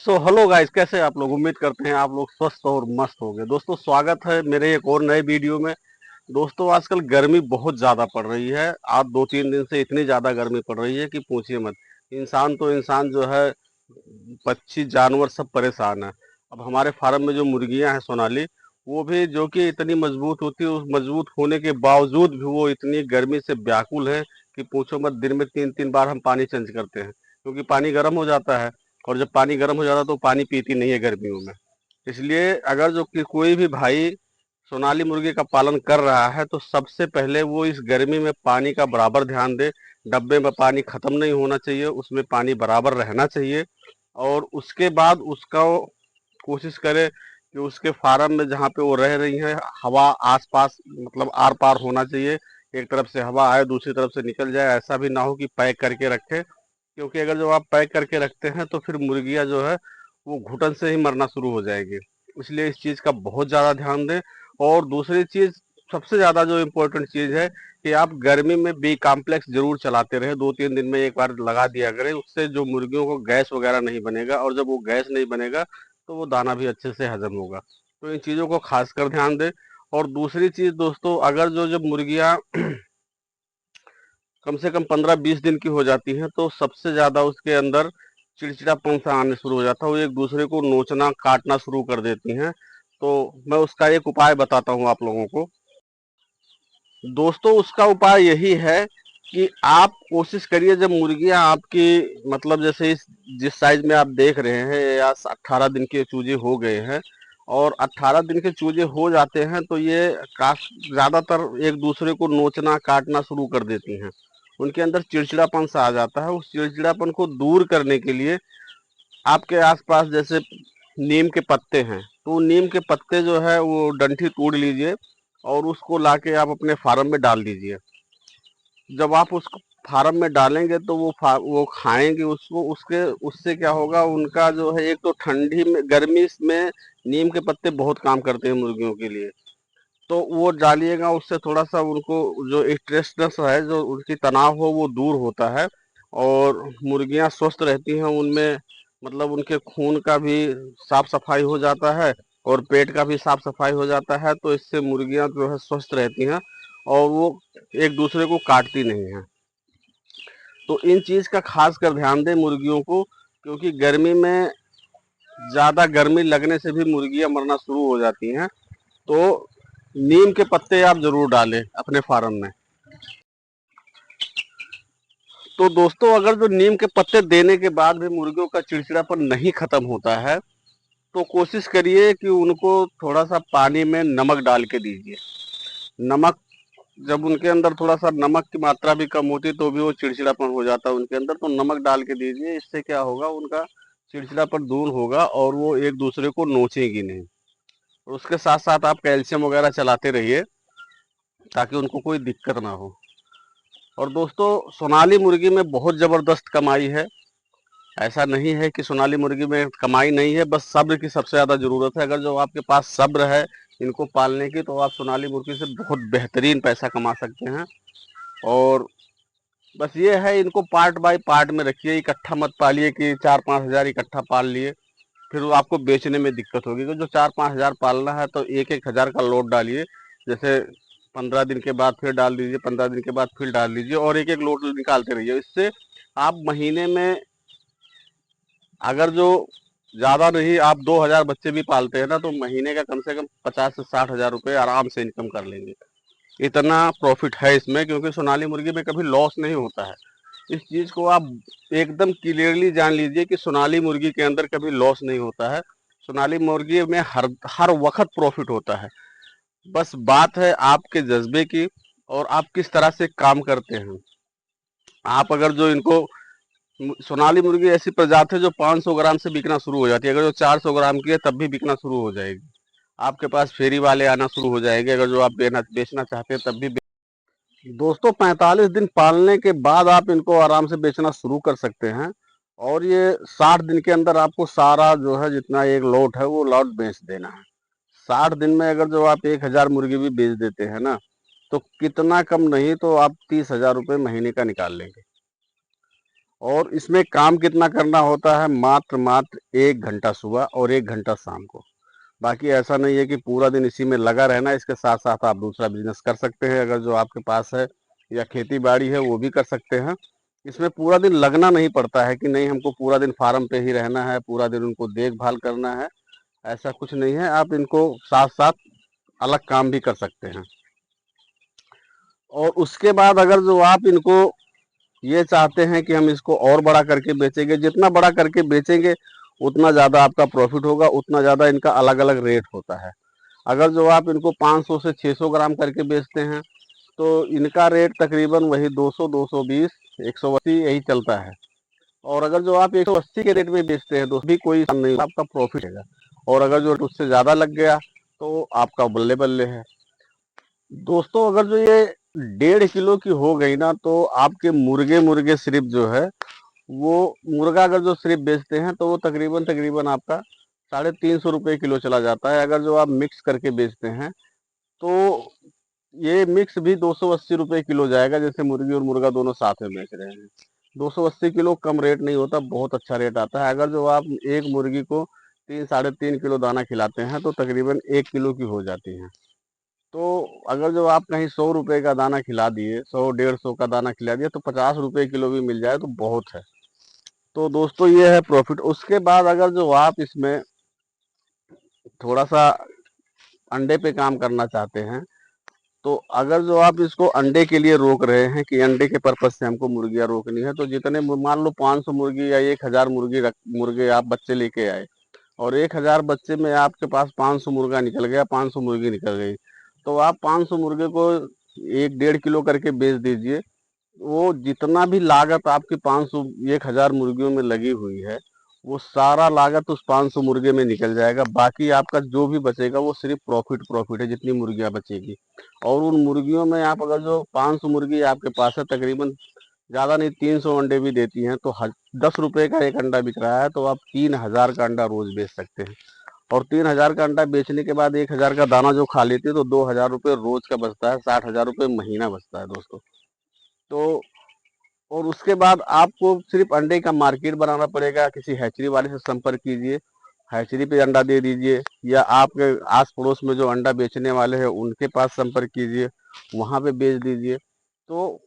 Hello guys, कैसे हैं आप लोग। उम्मीद करते हैं आप लोग स्वस्थ और मस्त होंगे। दोस्तों, स्वागत है मेरे एक और नए वीडियो में। दोस्तों, आजकल गर्मी बहुत ज़्यादा पड़ रही है। आज 2-3 दिन से इतनी ज़्यादा गर्मी पड़ रही है कि पूछिए मत। इंसान तो इंसान जो है, पक्षी जानवर सब परेशान है। अब हमारे फार्म में जो मुर्गियां हैं सोनाली, वो भी जो कि इतनी मजबूत होती है, उस मजबूत होने के बावजूद भी वो इतनी गर्मी से व्याकुल है कि पूछो मत। दिन में 3-3 बार हम पानी चेंज करते हैं, क्योंकि पानी गर्म हो जाता है। और जब पानी गर्म हो जाता है तो पानी पीती नहीं है गर्मियों में। इसलिए अगर जो कि कोई भी भाई सोनाली मुर्गी का पालन कर रहा है तो सबसे पहले वो इस गर्मी में पानी का बराबर ध्यान दे। डब्बे में पानी खत्म नहीं होना चाहिए, उसमें पानी बराबर रहना चाहिए। और उसके बाद उसका कोशिश करे कि उसके फार्म में जहाँ पे वो रह रही है, हवा आसपास मतलब आर पार होना चाहिए। एक तरफ से हवा आए, दूसरी तरफ से निकल जाए। ऐसा भी ना हो कि पैक करके रखे, क्योंकि अगर जो आप पैक करके रखते हैं तो फिर मुर्गियां जो है वो घुटन से ही मरना शुरू हो जाएगी। इसलिए इस चीज़ का बहुत ज़्यादा ध्यान दें। और दूसरी चीज़, सबसे ज़्यादा जो इम्पोर्टेंट चीज़ है कि आप गर्मी में बी कॉम्प्लेक्स जरूर चलाते रहे। 2-3 दिन में एक बार लगा दिया करें। उससे जो मुर्गियों को गैस वगैरह नहीं बनेगा, और जब वो गैस नहीं बनेगा तो वो दाना भी अच्छे से हजम होगा। तो इन चीज़ों को खासकर ध्यान दें। और दूसरी चीज़ दोस्तों, अगर जो जब मुर्गियाँ कम से कम 15-20 दिन की हो जाती हैं तो सबसे ज़्यादा उसके अंदर चिड़चिड़ापन सा आने शुरू हो जाता है। वो एक दूसरे को नोचना काटना शुरू कर देती हैं। तो मैं उसका एक उपाय बताता हूँ आप लोगों को। दोस्तों, उसका उपाय यही है कि आप कोशिश करिए, जब मुर्गियां आपकी मतलब जैसे इस जिस साइज में आप देख रहे हैं, या 18 दिन के चूजे हो गए हैं, और 18 दिन के चूजे हो जाते हैं तो ये काफी ज्यादातर एक दूसरे को नोचना काटना शुरू कर देती हैं। उनके अंदर चिड़चिड़ापन सा आ जाता है। उस चिड़चिड़ापन को दूर करने के लिए आपके आसपास जैसे नीम के पत्ते हैं, तो नीम के पत्ते जो है वो डंठी तोड़ लीजिए और उसको लाके आप अपने फार्म में डाल दीजिए। जब आप उसको फार्म में डालेंगे तो वो खाएंगे उसको। उसके उससे क्या होगा, उनका जो है, एक तो ठंडी में गर्मी में नीम के पत्ते बहुत काम करते हैं मुर्गियों के लिए। तो वो डालिएगा, उससे थोड़ा सा उनको जो स्ट्रेसनेस है, जो उनकी तनाव हो, वो दूर होता है। और मुर्गियां स्वस्थ रहती हैं। उनमें मतलब उनके खून का भी साफ सफाई हो जाता है, और पेट का भी साफ सफाई हो जाता है। तो इससे मुर्गियां जो है स्वस्थ रहती हैं, और वो एक दूसरे को काटती नहीं हैं। तो इन चीज़ का खास कर ध्यान दें मुर्गियों को, क्योंकि गर्मी में ज़्यादा गर्मी लगने से भी मुर्गियां मरना शुरू हो जाती हैं। तो नीम के पत्ते आप जरूर डालें अपने फार्म में। तो दोस्तों, अगर जो नीम के पत्ते देने के बाद भी मुर्गियों का चिड़चिड़ापन नहीं खत्म होता है, तो कोशिश करिए कि उनको थोड़ा सा पानी में नमक डाल के दीजिए। नमक, जब उनके अंदर थोड़ा सा नमक की मात्रा भी कम होती है तो भी वो चिड़चिड़ापन हो जाता है उनके अंदर। तो नमक डाल के दीजिए। इससे क्या होगा, उनका चिड़चिड़ापन दूर होगा और वो एक दूसरे को नोचेगी नहीं। और उसके साथ साथ आप कैल्शियम वगैरह चलाते रहिए, ताकि उनको कोई दिक्कत ना हो। और दोस्तों, सोनाली मुर्गी में बहुत ज़बरदस्त कमाई है। ऐसा नहीं है कि सोनाली मुर्गी में कमाई नहीं है, बस सब्र की सबसे ज़्यादा ज़रूरत है। अगर जो आपके पास सब्र है इनको पालने की, तो आप सोनाली मुर्गी से बहुत बेहतरीन पैसा कमा सकते हैं। और बस ये है, इनको पार्ट बाय पार्ट में रखिए। इकट्ठा मत पालिए कि 4-5 हज़ार इकट्ठा पाल लिए, फिर वो आपको बेचने में दिक्कत होगी। तो जो 4-5 हज़ार पालना है तो 1-1 हज़ार का लोड डालिए। जैसे 15 दिन के बाद फिर डाल दीजिए, 15 दिन के बाद फिर डाल दीजिए, और एक एक लोड निकालते रहिए। इससे आप महीने में, अगर जो ज़्यादा नहीं, आप 2 हज़ार बच्चे भी पालते हैं ना, तो महीने का कम से कम 50 से 60 हज़ार रुपये आराम से इनकम कर लेंगे। इतना प्रॉफिट है इसमें, क्योंकि सोनाली मुर्गी में कभी लॉस नहीं होता है। इस चीज़ को आप एकदम क्लियरली जान लीजिए कि सोनाली मुर्गी के अंदर कभी लॉस नहीं होता है। सोनाली मुर्गी में हर हर वक्त प्रॉफिट होता है। बस बात है आपके जज्बे की, और आप किस तरह से काम करते हैं। आप अगर जो इनको, सोनाली मुर्गी ऐसी प्रजाति है जो 500 ग्राम से बिकना शुरू हो जाती है। अगर जो 400 ग्राम की है तब भी बिकना शुरू हो जाएगी। आपके पास फेरी वाले आना शुरू हो जाएंगे। अगर जो आप बेचना चाहते हैं तब भी। दोस्तों, 45 दिन पालने के बाद आप इनको आराम से बेचना शुरू कर सकते हैं। और ये 60 दिन के अंदर आपको सारा जो है, जितना एक लॉट है वो लॉट बेच देना है। 60 दिन में अगर जो आप 1 हज़ार मुर्गी भी बेच देते हैं ना, तो कितना कम नहीं तो आप 30 हज़ार रुपये महीने का निकाल लेंगे। और इसमें काम कितना करना होता है, मात्र 1 घंटा सुबह और 1 घंटा शाम को। बाकी ऐसा नहीं है कि पूरा दिन इसी में लगा रहना। इसके साथ साथ आप दूसरा बिजनेस कर सकते हैं, अगर जो आपके पास है, या खेती बाड़ी है वो भी कर सकते हैं। इसमें पूरा दिन लगना नहीं पड़ता है कि नहीं हमको पूरा दिन फार्म पे ही रहना है, पूरा दिन उनको देखभाल करना है। ऐसा कुछ नहीं है, आप इनको साथ साथ अलग काम भी कर सकते हैं। और उसके बाद अगर जो आप इनको ये चाहते हैं कि हम इसको और बड़ा करके बेचेंगे, जितना बड़ा करके बेचेंगे उतना ज़्यादा आपका प्रॉफिट होगा, उतना ज़्यादा इनका अलग अलग रेट होता है। अगर जो आप इनको 500 से 600 ग्राम करके बेचते हैं तो इनका रेट तकरीबन वही 200, 220, 180 यही चलता है। और अगर जो आप 180 के रेट में बेचते हैं तो भी कोई नहीं, आपका प्रॉफिट है। और अगर जो उससे ज़्यादा लग गया तो आपका बल्ले बल्ले है। दोस्तों अगर जो ये 1.5 किलो की हो गई ना, तो आपके मुर्गे सिर्फ जो है वो मुर्गा अगर जो सिर्फ बेचते हैं तो वो तकरीबन तकरीबन आपका 350 रुपये किलो चला जाता है। अगर जो आप मिक्स करके बेचते हैं तो ये मिक्स भी 280 रुपये किलो जाएगा, जैसे मुर्गी और मुर्गा दोनों साथ में बेच रहे हैं। 280 किलो कम रेट नहीं होता, बहुत अच्छा रेट आता है। अगर जो आप एक मुर्गी को 3-3.5 किलो दाना खिलाते हैं तो तकरीबन 1 किलो की हो जाती है। तो अगर जो आप कहीं 100 रुपये का दाना खिला दिए, 100-150 का दाना खिला दिया, तो 50 रुपये किलो भी मिल जाए तो बहुत है। तो दोस्तों ये है प्रॉफिट। उसके बाद अगर जो आप इसमें थोड़ा सा अंडे पे काम करना चाहते हैं, तो अगर जो आप इसको अंडे के लिए रोक रहे हैं कि अंडे के पर्पज से हमको मुर्गियां रोकनी है, तो जितने मान लो 500 मुर्गी या 1000 मुर्गे आप बच्चे लेके आए, और 1000 बच्चे में आपके पास 500 मुर्गा निकल गया, 500 मुर्गी निकल गई, तो आप 500 मुर्गे को 1-1.5 किलो करके बेच दीजिए। वो जितना भी लागत आपकी 500 1000 मुर्गियों में लगी हुई है, वो सारा लागत उस 500 मुर्गे में निकल जाएगा। बाकी आपका जो भी बचेगा वो सिर्फ प्रॉफिट है, जितनी मुर्गियां बचेगी। और उन मुर्गियों में आप अगर जो 500 मुर्गी आपके पास है, तकरीबन ज़्यादा नहीं 300 अंडे भी देती हैं, तो 10 रुपये का एक अंडा बिक रहा है, तो आप 3000 का अंडा रोज बेच सकते हैं। और 3000 का अंडा बेचने के बाद 1000 का दाना जो खा लेती है, तो 2000 रुपये रोज का बचता है, 60,000 रुपये महीना बचता है दोस्तों। तो और उसके बाद आपको सिर्फ अंडे का मार्केट बनाना पड़ेगा। किसी हैचरी वाले से संपर्क कीजिए, हैचरी पे अंडा दे दीजिए, या आपके आस पड़ोस में जो अंडा बेचने वाले हैं उनके पास संपर्क कीजिए, वहाँ पे बेच दीजिए, तो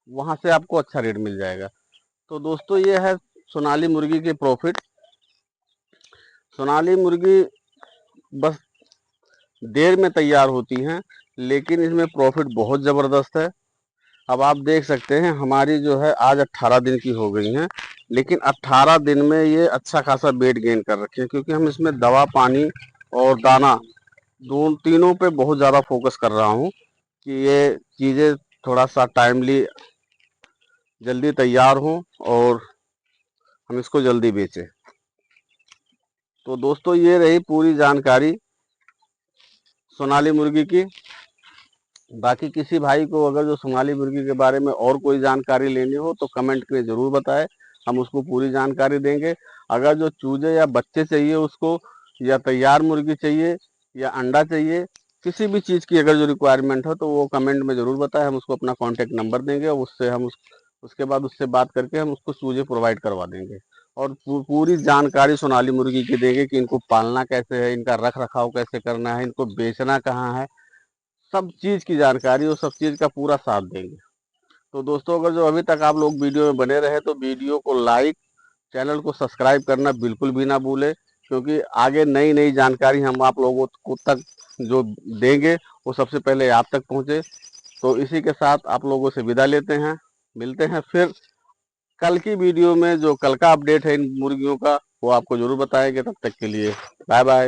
वहाँ से आपको अच्छा रेट मिल जाएगा। तो दोस्तों ये है सोनाली मुर्गी के प्रॉफिट। सोनाली मुर्गी बस देर में तैयार होती हैं, लेकिन इसमें प्रॉफिट बहुत ज़बरदस्त है। अब आप देख सकते हैं हमारी जो है आज 18 दिन की हो गई हैं, लेकिन 18 दिन में ये अच्छा खासा वेट गेन कर रखे हैं, क्योंकि हम इसमें दवा, पानी और दाना तीनों पे बहुत ज़्यादा फोकस कर रहा हूँ कि ये चीज़ें थोड़ा सा टाइमली जल्दी तैयार हों और हम इसको जल्दी बेचें। तो दोस्तों ये रही पूरी जानकारी सोनाली मुर्गी की। बाकी किसी भाई को अगर जो सोनाली मुर्गी के बारे में और कोई जानकारी लेनी हो तो कमेंट में ज़रूर बताएं, हम उसको पूरी जानकारी देंगे। अगर जो चूजे या बच्चे चाहिए उसको, या तैयार मुर्गी चाहिए, या अंडा चाहिए, किसी भी चीज़ की अगर जो रिक्वायरमेंट हो तो वो कमेंट में ज़रूर बताएं, हम उसको अपना कॉन्टेक्ट नंबर देंगे, उससे हम उसके बाद उससे बात करके हम उसको चूजे प्रोवाइड करवा देंगे। और पूरी जानकारी सोनाली मुर्गी की देंगे कि इनको पालना कैसे है, इनका रख रखाव कैसे करना है, इनको बेचना कहाँ है, सब चीज़ की जानकारी और सब चीज़ का पूरा साथ देंगे। तो दोस्तों अगर जो अभी तक आप लोग वीडियो में बने रहे तो वीडियो को लाइक, चैनल को सब्सक्राइब करना बिल्कुल भी ना भूलें, क्योंकि आगे नई नई जानकारी हम आप लोगों को तक जो देंगे वो सबसे पहले आप तक पहुँचे। तो इसी के साथ आप लोगों से विदा लेते हैं, मिलते हैं फिर कल की वीडियो में। जो कल का अपडेट है इन मुर्गियों का वो आपको ज़रूर बताएंगे। तब तक के लिए बाय बाय।